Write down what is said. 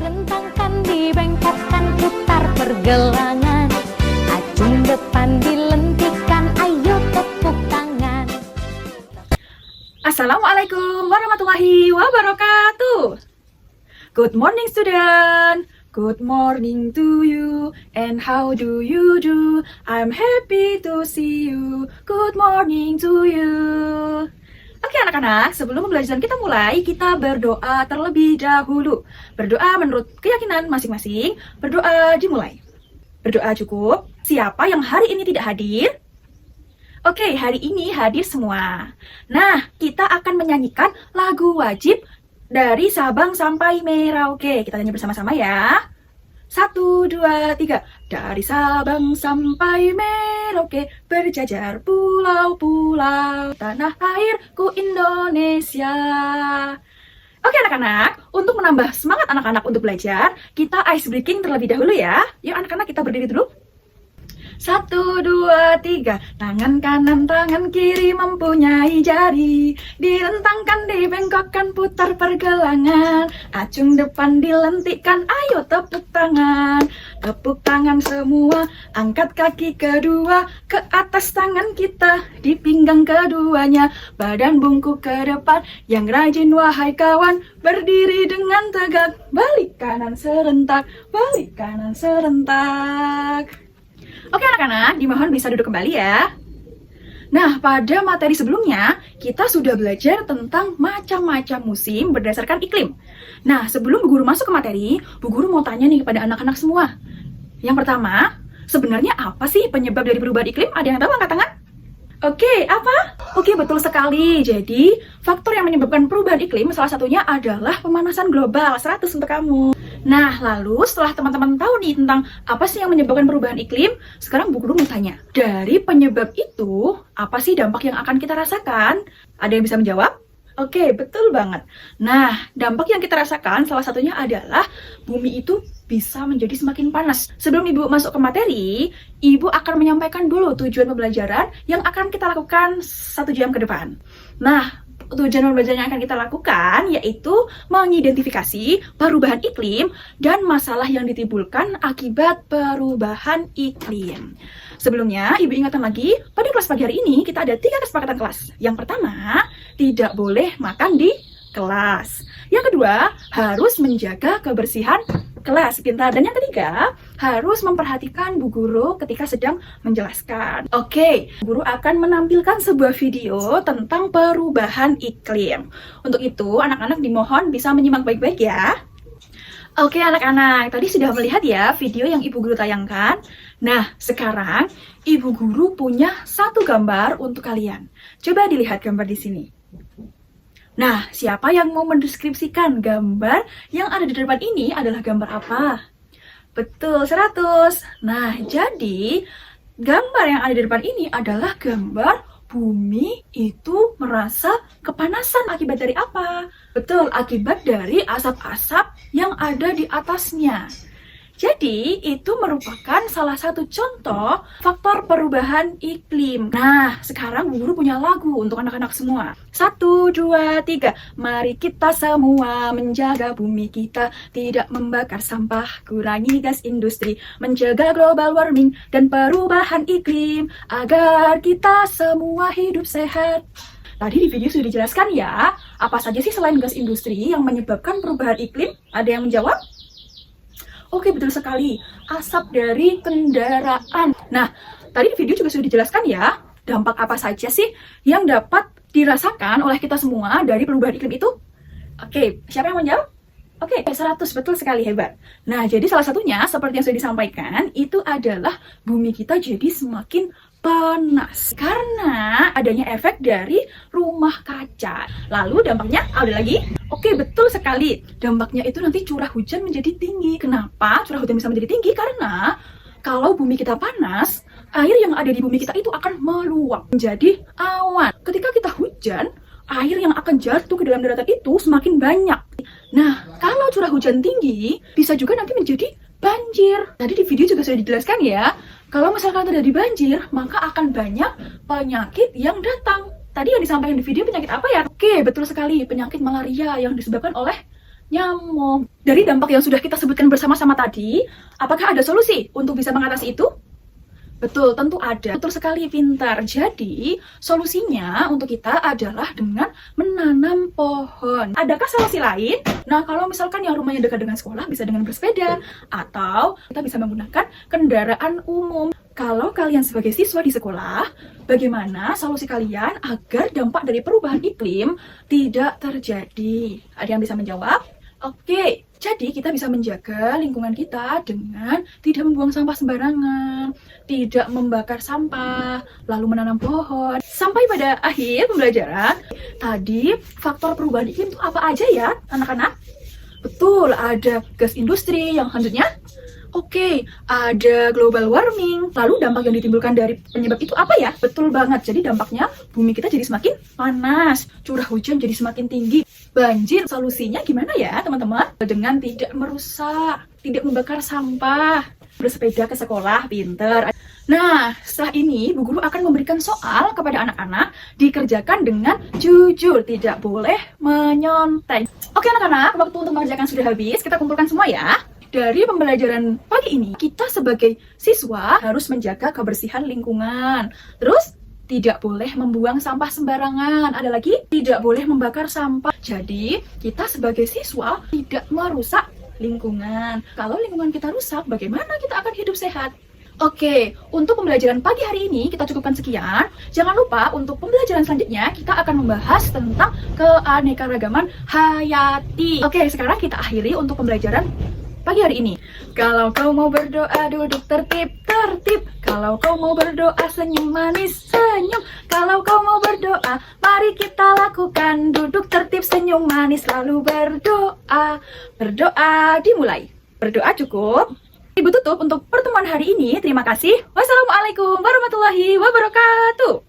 direntangkan, dibengkokkan, putar pergelangan, acung depan dilentikan, ayo tepuk tangan. Assalamualaikum warahmatullahi wabarakatuh. Good morning student. Good morning to you, and how do you do? I'm happy to see you. Good morning to you. Oke anak-anak, sebelum pembelajaran kita mulai, kita berdoa terlebih dahulu. Berdoa menurut keyakinan masing-masing, berdoa dimulai. Berdoa cukup. Siapa yang hari ini tidak hadir? Oke, hari ini hadir semua. Nah, kita akan menyanyikan lagu wajib dari Sabang sampai Merauke. Kita nyanyi bersama-sama ya. 1, 2, 3. Dari Sabang sampai Merauke, berjajar pulau-pulau, tanah airku Indonesia. Oke anak-anak, untuk menambah semangat anak-anak untuk belajar, kita ice breaking terlebih dahulu ya. Yuk anak-anak, kita berdiri dulu. 1, 2, 3. Tangan kanan, tangan kiri mempunyai jari, direntangkan, dibengkokkan, putar pergelangan, acung depan dilentikkan, ayo tepuk tangan. Tepuk tangan semua, angkat kaki kedua, ke atas tangan kita, di pinggang keduanya, badan bungkuk ke depan, yang rajin wahai kawan, berdiri dengan tegak, balik kanan serentak, balik kanan serentak. Oke anak-anak, dimohon bisa duduk kembali ya. Nah, pada materi sebelumnya, kita sudah belajar tentang macam-macam musim berdasarkan iklim. Nah, sebelum Bu Guru masuk ke materi, Bu Guru mau tanya nih kepada anak-anak semua. Yang pertama, sebenarnya apa sih penyebab dari perubahan iklim? Ada yang tahu angkat tangan? Oke, apa? Oke, betul sekali. Jadi, faktor yang menyebabkan perubahan iklim salah satunya adalah pemanasan global. 100 untuk kamu. Nah, lalu setelah teman-teman tahu nih tentang apa sih yang menyebabkan perubahan iklim, sekarang Bu Guru mau tanya, dari penyebab itu, apa sih dampak yang akan kita rasakan? Ada yang bisa menjawab? Oke, betul banget. Nah, dampak yang kita rasakan salah satunya adalah bumi itu bisa menjadi semakin panas. Sebelum Ibu masuk ke materi, Ibu akan menyampaikan dulu tujuan pembelajaran yang akan kita lakukan 1 jam ke depan. Nah, tujuan pembelajaran yang akan kita lakukan yaitu mengidentifikasi perubahan iklim dan masalah yang ditimbulkan akibat perubahan iklim. Sebelumnya, Ibu ingatkan lagi, pada kelas pagi hari ini kita ada 3 kesepakatan kelas. Yang pertama, tidak boleh makan di kelas. Yang kedua, harus menjaga kebersihan kelas, pintar. Dan yang ketiga, harus memperhatikan Bu Guru ketika sedang menjelaskan. Oke, Bu Guru akan menampilkan sebuah video tentang perubahan iklim. Untuk itu, anak-anak dimohon bisa menyimak baik-baik ya. Oke anak-anak, tadi sudah melihat ya video yang Ibu Guru tayangkan. Nah, sekarang Ibu Guru punya 1 gambar untuk kalian. Coba dilihat gambar di sini. Nah, siapa yang mau mendeskripsikan gambar yang ada di depan ini adalah gambar apa? Betul, 100. Nah, jadi gambar yang ada di depan ini adalah gambar bumi itu merasa kepanasan. Akibat dari apa? Betul, akibat dari asap-asap yang ada di atasnya. Jadi, itu merupakan salah satu contoh faktor perubahan iklim. Nah, sekarang Bu Guru punya lagu untuk anak-anak semua. 1, 2, 3. Mari kita semua menjaga bumi kita, tidak membakar sampah, kurangi gas industri, mencegah global warming dan perubahan iklim, agar kita semua hidup sehat. Tadi di video sudah dijelaskan ya, apa saja sih selain gas industri yang menyebabkan perubahan iklim? Ada yang menjawab? Oke, betul sekali. Asap dari kendaraan. Nah, tadi di video juga sudah dijelaskan ya, dampak apa saja sih yang dapat dirasakan oleh kita semua dari perubahan iklim itu? Oke, siapa yang menjawab? Oke, 100, betul sekali, hebat. Nah, jadi salah satunya, seperti yang sudah disampaikan, itu adalah bumi kita jadi semakin panas karena adanya efek dari rumah kaca. Lalu dampaknya ada lagi? Oke, betul sekali. Dampaknya itu nanti curah hujan menjadi tinggi. Kenapa curah hujan bisa menjadi tinggi? Karena kalau bumi kita panas, air yang ada di bumi kita itu akan meluap menjadi awan. Ketika kita hujan, air yang akan jatuh ke dalam daratan itu semakin banyak. Nah, kalau curah hujan tinggi, bisa juga nanti menjadi banjir. Tadi di video juga sudah dijelaskan ya, kalau misalkan terjadi banjir, maka akan banyak penyakit yang datang. Tadi yang disampaikan di video penyakit apa ya? Oke, betul sekali, penyakit malaria yang disebabkan oleh nyamuk. Dari dampak yang sudah kita sebutkan bersama-sama tadi, apakah ada solusi untuk bisa mengatasi itu? Betul, tentu ada. Betul sekali, pintar. Jadi, solusinya untuk kita adalah dengan menanam pohon. Adakah solusi lain? Nah, kalau misalkan yang rumahnya dekat dengan sekolah, bisa dengan bersepeda. Atau kita bisa menggunakan kendaraan umum. Kalau kalian sebagai siswa di sekolah, bagaimana solusi kalian agar dampak dari perubahan iklim tidak terjadi? Ada yang bisa menjawab? Oke, jadi kita bisa menjaga lingkungan kita dengan tidak membuang sampah sembarangan, tidak membakar sampah, lalu menanam pohon. Sampai pada akhir pembelajaran, tadi faktor perubahan iklim itu apa aja ya, anak-anak? Betul, ada gas industri yang selanjutnya. Oke, ada global warming. Lalu dampak yang ditimbulkan dari penyebab itu apa ya? Betul banget, jadi dampaknya bumi kita jadi semakin panas, curah hujan jadi semakin tinggi. Banjir, solusinya gimana ya teman-teman? Dengan tidak merusak, tidak membakar sampah, bersepeda ke sekolah, pinter. Nah, setelah ini Bu Guru akan memberikan soal kepada anak-anak, dikerjakan dengan jujur, tidak boleh menyontek. Oke anak-anak, waktu untuk mengerjakan sudah habis, kita kumpulkan semua ya. Dari pembelajaran pagi ini, kita sebagai siswa harus menjaga kebersihan lingkungan. Terus, tidak boleh membuang sampah sembarangan. Ada lagi, tidak boleh membakar sampah. Jadi, kita sebagai siswa tidak merusak lingkungan. Kalau lingkungan kita rusak, bagaimana kita akan hidup sehat? Oke, untuk pembelajaran pagi hari ini kita cukupkan sekian. Jangan lupa untuk pembelajaran selanjutnya kita akan membahas tentang keanekaragaman hayati. Oke, sekarang kita akhiri untuk pembelajaran pagi hari ini. Kalau kau mau berdoa duduk tertib. Kalau kau mau berdoa senyum manis senyum. Kalau kau mau berdoa mari kita lakukan duduk tertib senyum manis lalu berdoa. Berdoa dimulai. Berdoa cukup. Ibu tutup untuk pertemuan hari ini. Terima kasih. Wassalamualaikum warahmatullahi wabarakatuh.